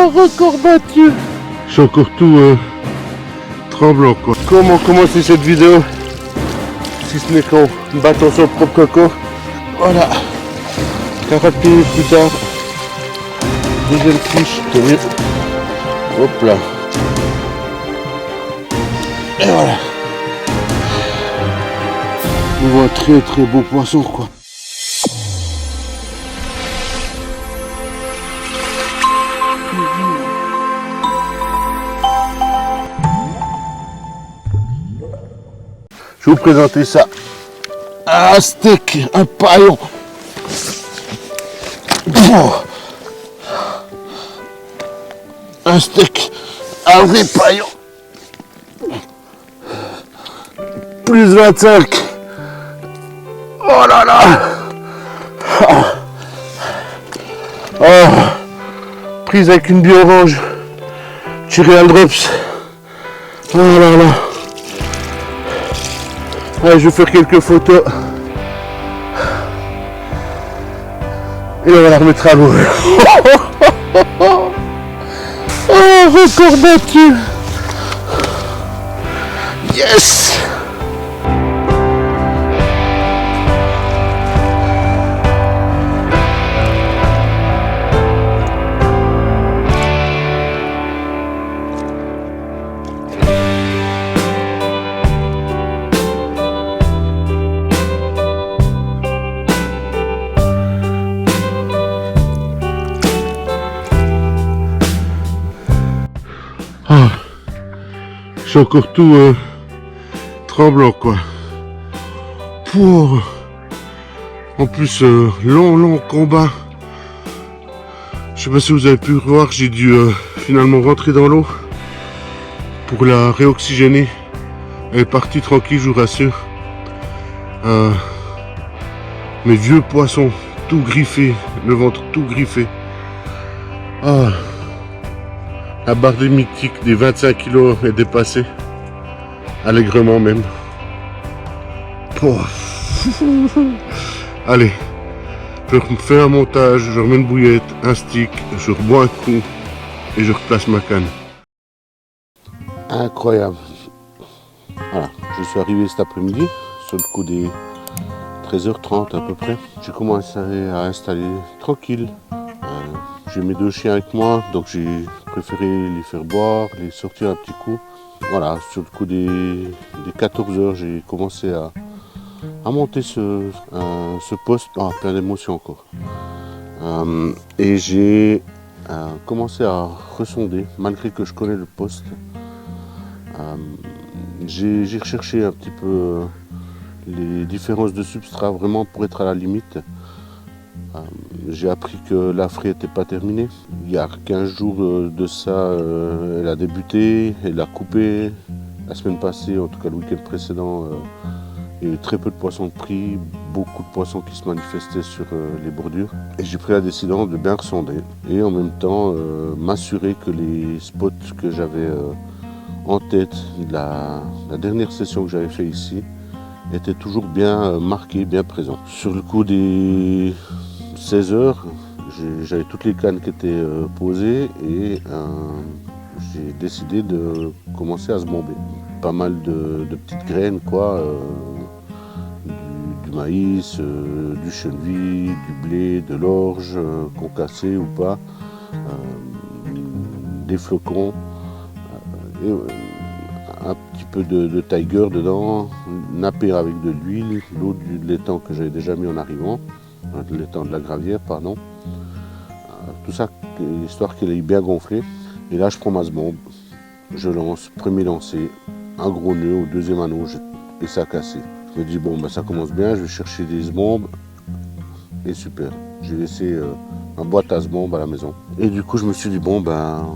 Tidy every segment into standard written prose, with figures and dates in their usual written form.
record battu. Je suis encore tout tremblant quoi. Comment commencer cette vidéo si ce n'est qu'en battant son propre corps. Voilà. 40 minutes plus tard. Deuxième fiche. Tenez. Hop là. Et voilà. On voit un très très beau poisson quoi. Je vais vous présenter ça. Un steak, un paillon. Un steak, un vrai paillon. Plus 25. Oh là là. Oh. Prise avec une bière orange. Tiré à drops. Oh là là. Allez, je vais faire quelques photos. Et on va la remettre à l'eau. Oh, record battu. Yes. Ah, je suis encore tout tremblant quoi. Pour en plus long combat. Je sais pas si vous avez pu voir, j'ai dû finalement rentrer dans l'eau pour la réoxygéner. Elle est partie tranquille, je vous rassure. Mes vieux poissons tout griffés, le ventre tout griffé. Ah. La barre des mythiques des 25 kg est dépassée, allègrement même. Allez, je fais un montage, je remets une bouillette, un stick, je rebois un coup et je replace ma canne. Incroyable. Voilà, je suis arrivé cet après-midi, sur le coup des 13h30 à peu près. J'ai commencé à installer tranquille. J'ai mes deux chiens avec moi, donc j'ai préféré les faire boire, les sortir un petit coup. Voilà, sur le coup des 14 heures, j'ai commencé à monter ce poste. Ah, plein d'émotions encore. Et j'ai commencé à ressonder, malgré que je connais le poste. J'ai recherché un petit peu les différences de substrat, vraiment pour être à la limite. J'ai appris que la fraie n'était pas terminée. Il y a 15 jours de ça, elle a débuté, elle a coupé. La semaine passée, en tout cas le week-end précédent, il y a eu très peu de poissons de prix, beaucoup de poissons qui se manifestaient sur les bordures. Et j'ai pris la décision de bien ressonder et en même temps m'assurer que les spots que j'avais en tête de la dernière session que j'avais fait ici étaient toujours bien marqués, bien présents. Sur le coup des 16 heures, j'avais toutes les cannes qui étaient posées et j'ai décidé de commencer à se bomber. Pas mal de petites graines, quoi, du maïs, du cheneville, du blé, de l'orge, concassé ou pas, des flocons, et un petit peu de tiger dedans, nappé avec de l'huile, l'eau de l'étang que j'avais déjà mis en arrivant. L'étang de la Gravière, pardon. Tout ça, histoire qu'elle ait bien gonflé. Et là, je prends ma bombe, je lance, premier lancé, un gros nœud au deuxième anneau, et ça a cassé. Je me dis, bon, bah, ça commence bien, je vais chercher des bombes, et super. J'ai laissé ma boîte à bombes à la maison. Et du coup, je me suis dit, bon, ben,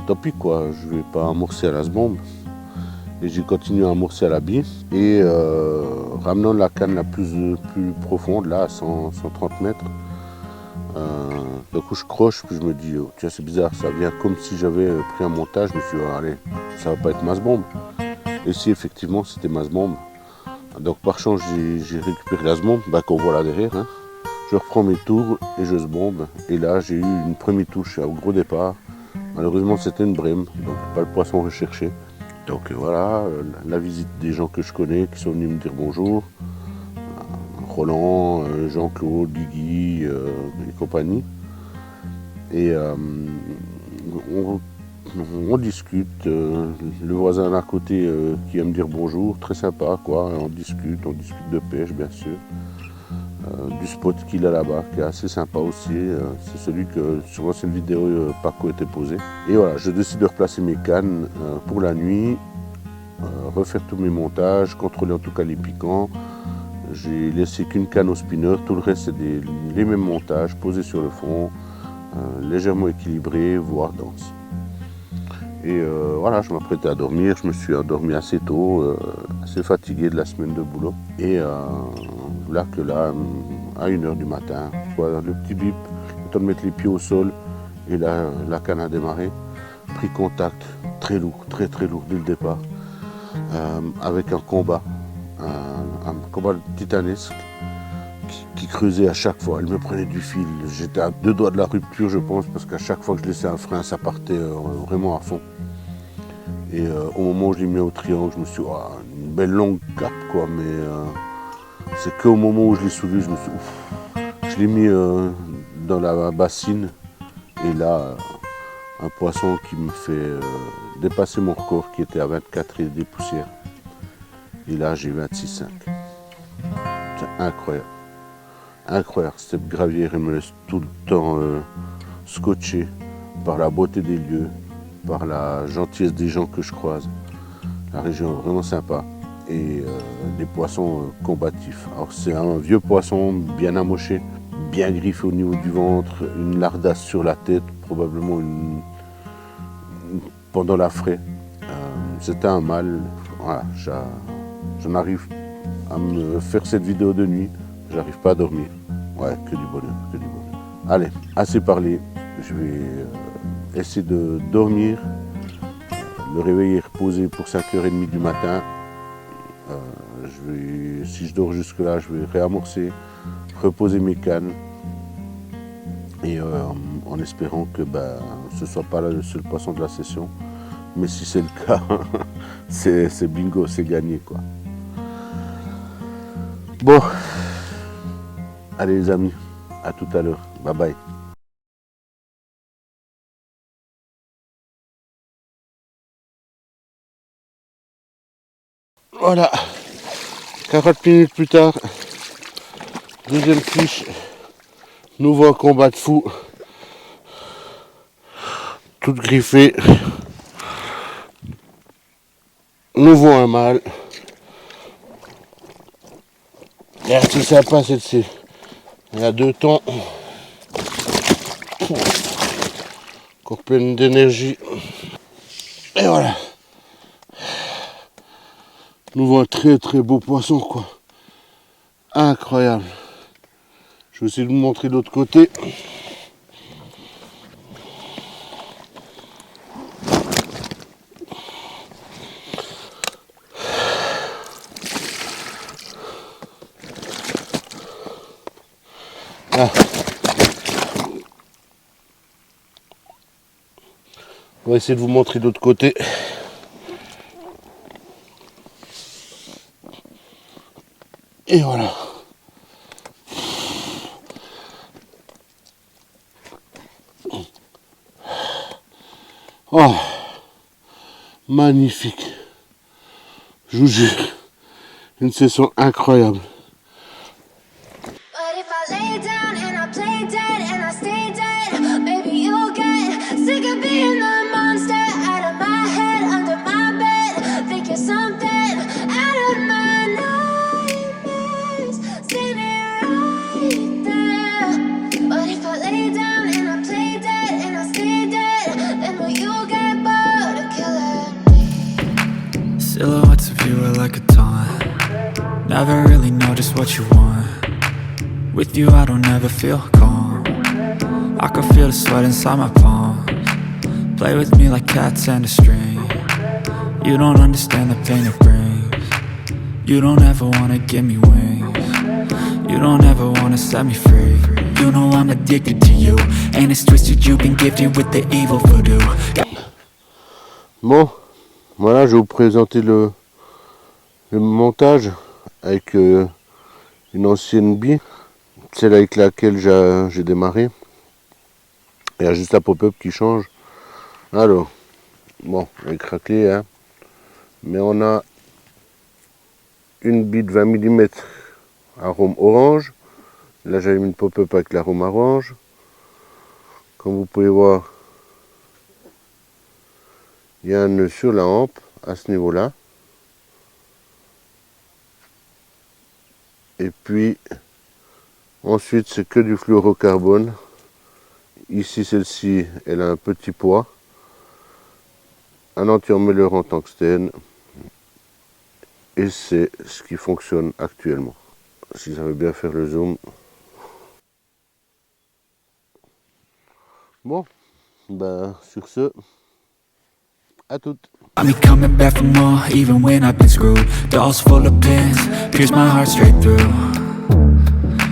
tant pis, quoi, je vais pas amorcer à la bombe. Et j'ai continué à amorcer à la bille et ramenant la canne la plus profonde, là à 130 mètres. Du coup je croche, puis je me dis, oh, tiens c'est bizarre, ça vient comme si j'avais pris un montage. Je me suis dit, oh, allez, ça va pas être masse bombe. Et si effectivement c'était masse bombe. Donc par chance j'ai récupéré la bombe, bah, qu'on voit là derrière. Hein. Je reprends mes tours et je se bombe. Et là j'ai eu une première touche au gros départ. Malheureusement c'était une brème, donc pas le poisson recherché. Donc voilà, la visite des gens que je connais qui sont venus me dire bonjour. Roland, Jean-Claude, Guigui et compagnie. Et on discute. Le voisin d'à côté qui aime dire bonjour, très sympa quoi. On discute de pêche bien sûr. Du spot qu'il a là-bas, qui est assez sympa aussi. C'est celui que sur l'ancienne vidéo Paco était posé. Et voilà, je décide de replacer mes cannes pour la nuit, refaire tous mes montages, contrôler en tout cas les piquants. J'ai laissé qu'une canne au spinner, tout le reste c'est les mêmes montages, posés sur le fond, légèrement équilibrés, voire denses. Et voilà, je m'apprêtais à dormir, je me suis endormi assez tôt, assez fatigué de la semaine de boulot. Et là, à 1h du matin, le petit bip, le temps de mettre les pieds au sol, et là, la canne a démarré, pris contact, très lourd, très lourd dès le départ, avec un combat titanesque qui creusait à chaque fois. Elle me prenait du fil, j'étais à 2 doigts de la rupture je pense, parce qu'à chaque fois que je laissais un frein, ça partait vraiment à fond. Et au moment où je l'ai mis au triangle, je me suis dit, oh, une belle longue cape quoi, mais c'est qu'au moment où je l'ai soulevé, je me suis dit, je l'ai mis dans la bassine, et là, un poisson qui me fait dépasser mon record qui était à 24 et des poussières. Et là, j'ai 26,5. C'est incroyable. Incroyable. Cette gravière, elle me laisse tout le temps scotché par la beauté des lieux, par la gentillesse des gens que je croise. La région est vraiment sympa. Et des poissons combatifs. Alors, c'est un vieux poisson bien amoché, bien griffé au niveau du ventre, une lardasse sur la tête, probablement pendant la fraie. C'était un mâle. Voilà, j'en arrive à me faire cette vidéo de nuit, j'arrive pas à dormir. Ouais, que du bonheur, que du bonheur. Allez, assez parlé, je vais essayer de dormir. Le réveil est reposé pour 5h30 du matin. Si je dors jusque là, je vais réamorcer, reposer mes cannes. Et en espérant que ce ne soit pas le seul poisson de la session. Mais si c'est le cas, c'est bingo, c'est gagné quoi. Bon, allez les amis, à tout à l'heure, bye bye. Voilà, 40 minutes plus tard, deuxième fiche, nouveau combat de fou, toute griffée, nouveau un mâle. Et c'est sympa celle-ci, il y a 2 temps, encore pleine d'énergie, et voilà. Nouveau un très beau poisson quoi. Incroyable. Je vais essayer de vous montrer de l'autre côté. Ah. On va essayer de vous montrer de l'autre côté. Et voilà. Oh, magnifique. Je vous jure, une session incroyable. Silhouettes of you are like a taunt. Never really know just what you want. With you I don't ever feel calm. I can feel the sweat inside my palms. Play with me like cats and a string. You don't understand the pain it brings. You don't ever wanna give me wings. You don't ever wanna set me free. You know I'm addicted to you, and it's twisted, you've been gifted with the evil voodoo. Bon, voilà, je vais vous présenter le montage avec une ancienne bille, celle avec laquelle j'ai démarré. Il y a juste la pop-up qui change. Alors, bon, elle est craquelée, hein, mais on a une bille de 20 mm arôme orange. Là, j'avais mis une pop-up avec l'arôme orange. Comme vous pouvez voir, il y a un nœud sur la hampe à ce niveau-là. Et puis, ensuite, c'est que du fluorocarbone. Ici, celle-ci, elle a un petit poids. Un anti-emmêleur en tungstène. Et c'est ce qui fonctionne actuellement. Si ça veut bien faire le zoom. Bon, ben sur ce, à toutes. Got me coming back for more, even when I've been screwed. Dolls full of pins, pierce my heart straight through.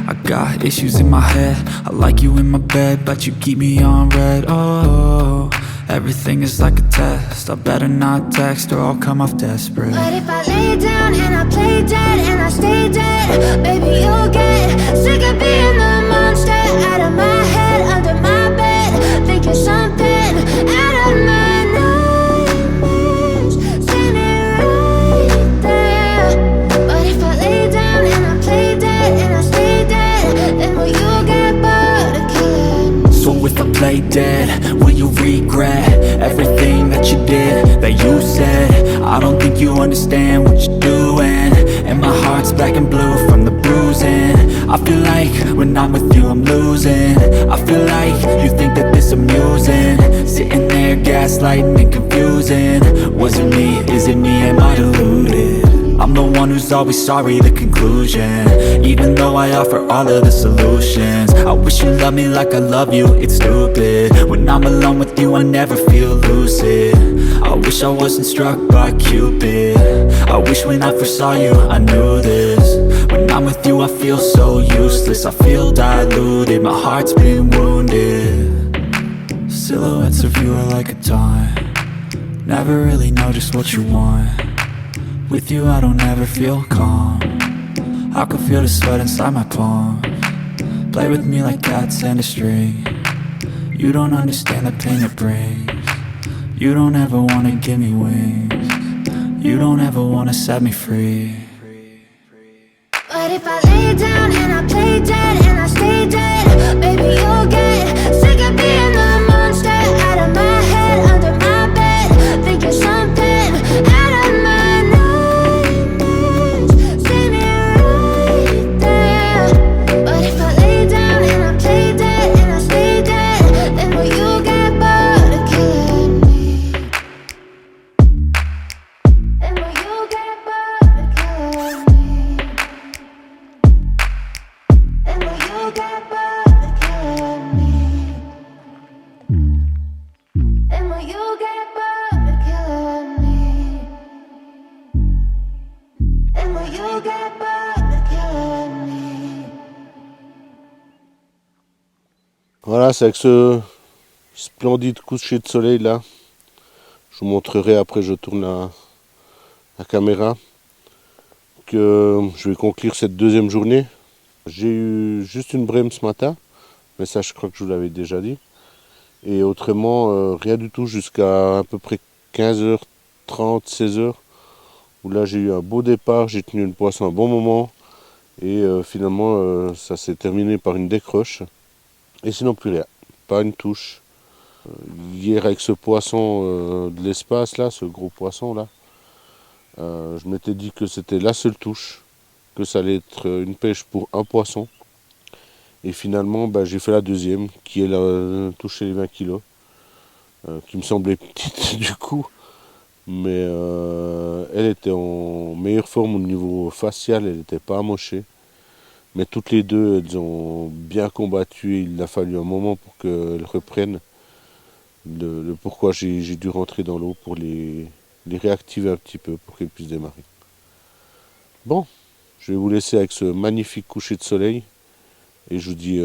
I got issues in my head, I like you in my bed, but you keep me on red. Oh, everything is like a test, I better not text or I'll come off desperate. But if I lay down and I play dead and I stay dead, baby you'll get sick of being the monster out of my head, under my bed, thinking something out of my nightmares, standing right there. But if I lay down and I play dead and I stay dead, then will you get bored of killing me? So if I play dead, will you regret everything that you did, that you said? I don't think you understand what you're doing, and my heart's black and blue from the bruising. I feel like when I'm with you I'm losing. I feel like you think that this amusing, sitting there gaslighting and confusing. Was it me? Is it me? Am I deluded? I'm the one who's always sorry, the conclusion, even though I offer all of the solutions. I wish you loved me like I love you, it's stupid. When I'm alone with you I never feel lucid. I wish I wasn't struck by Cupid. I wish when I first saw you I knew this. When I'm with you I feel so useless, I feel diluted, my heart's been wounded. Silhouettes of you are like a taunt, never really know just what you want. With you I don't ever feel calm, I can feel the sweat inside my palms. Play with me like cats and a string, you don't understand the pain it brings. You don't ever wanna give me wings, you don't ever wanna set me free. But if I lay down and I play dead and I stay dead, baby you'll get sick of being the monster out of my head, under my bed, thinking something out of my nightmares, standing right there. But if I lay down and I play dead and I stay dead, then will you get bored of killing me? Then will you get bored of killing me? And will you get bored of killing me? And will you get bored of killing me? And will you get bored of killing me? Voilà, c'est avec ce splendide coucher de soleil là. Je vous montrerai après, je tourne la caméra, que je vais conclure cette deuxième journée. J'ai eu juste une brème ce matin, mais ça je crois que je vous l'avais déjà dit. Et autrement, rien du tout jusqu'à à peu près 15h30, 16h, où là j'ai eu un beau départ, j'ai tenu une poisson un bon moment, et finalement ça s'est terminé par une décroche. Et sinon plus rien, pas une touche. Hier avec ce poisson de l'espace là, ce gros poisson là, je m'étais dit que c'était la seule touche, que ça allait être une pêche pour un poisson. Et finalement, j'ai fait la deuxième, qui est touché les 20 kilos, qui me semblait petite du coup, mais elle était en meilleure forme au niveau facial, elle n'était pas amochée. Mais toutes les deux, elles ont bien combattu, et il a fallu un moment pour qu'elles reprennent. Le pourquoi j'ai dû rentrer dans l'eau pour les réactiver un petit peu, pour qu'elles puissent démarrer. Bon. Je vais vous laisser avec ce magnifique coucher de soleil et je vous dis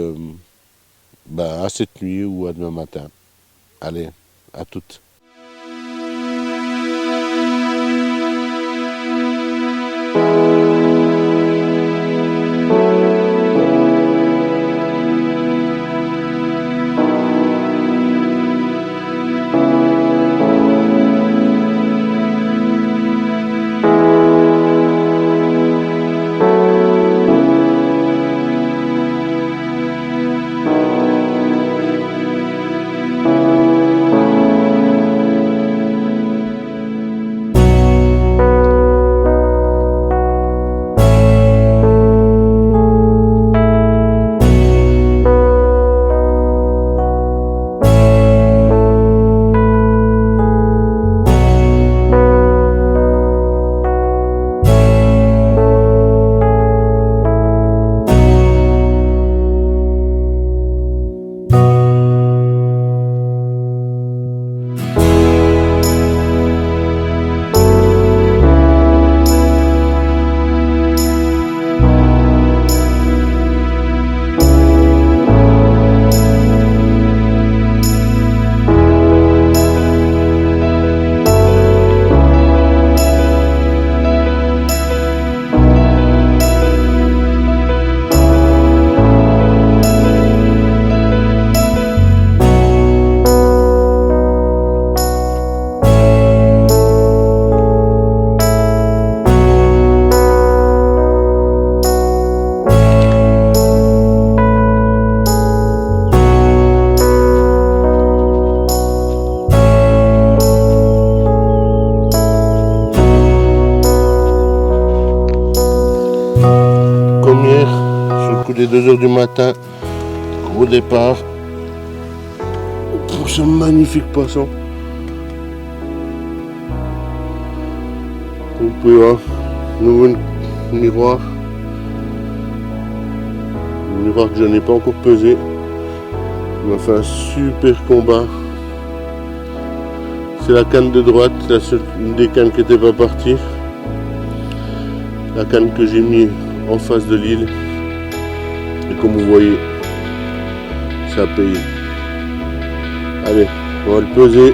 à cette nuit ou à demain matin. Allez, à toutes. Les 2h du matin, gros départ pour ce magnifique poisson. Vous pouvez voir, nouveau miroir. Un miroir que je n'ai pas encore pesé. Il m'a fait un super combat. C'est la canne de droite, une des cannes qui n'était pas partie. La canne que j'ai mis en face de l'île. Et comme vous voyez, ça a payé. Allez, on va le peser.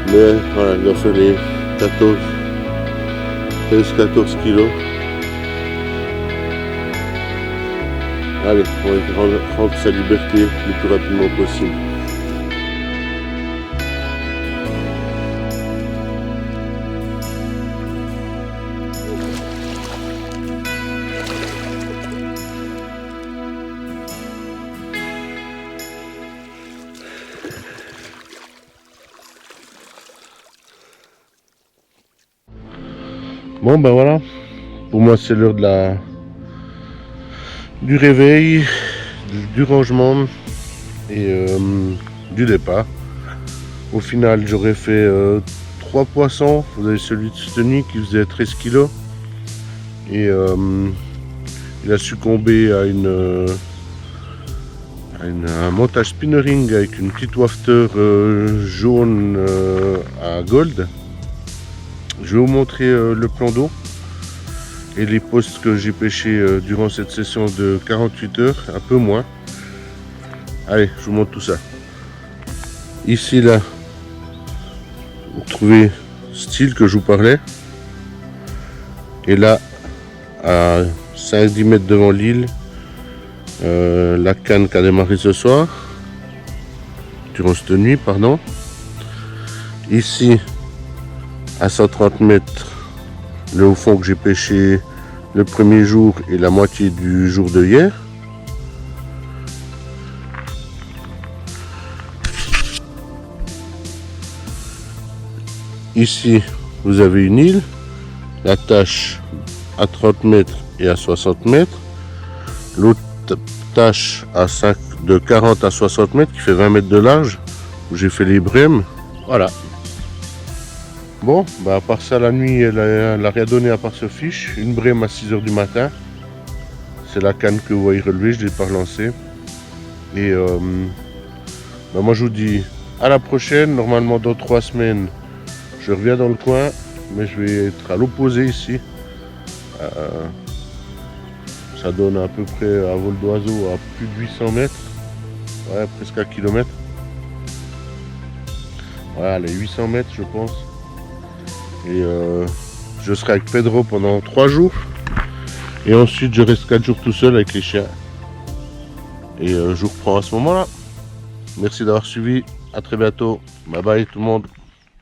Mais voilà, il a fait les 13-14 kilos. Allez, on va rendre sa liberté le plus rapidement possible. Bon ben voilà, pour moi c'est l'heure du réveil, du rangement et du départ. Au final j'aurais fait 3 poissons. Vous avez celui de cette nuit qui faisait 13 kg et il a succombé à un montage spinnering avec une petite wafter jaune à gold. Je vais vous montrer le plan d'eau et les postes que j'ai pêchés durant cette session de 48 heures, un peu moins. Allez, je vous montre tout ça. Ici, là, vous trouvez style que je vous parlais. Et là, à 5-10 mètres devant l'île, la canne qui a démarré ce soir, durant cette nuit, pardon. Ici, à 130 mètres, le haut fond que j'ai pêché le premier jour et la moitié du jour de hier. Ici, vous avez une île, la tâche à 30 mètres et à 60 mètres. L'autre tâche de 40 à 60 mètres qui fait 20 mètres de large, où j'ai fait les brèmes. Voilà. Bon, à part ça, la nuit, elle a rien donné à part ce fiche. Une brème à 6h du matin. C'est la canne que vous voyez relevée, je ne l'ai pas relancée. Et moi, je vous dis à la prochaine. Normalement, dans 3 semaines, je reviens dans le coin. Mais je vais être à l'opposé ici. Ça donne à peu près à vol d'oiseau à plus de 800 mètres. Ouais, presque 1 kilomètre. Voilà, les 800 mètres je pense. Et je serai avec Pedro pendant 3 jours. Et ensuite je reste 4 jours tout seul avec les chiens. Et je vous reprends à ce moment-là. Merci d'avoir suivi. À très bientôt. Bye bye tout le monde.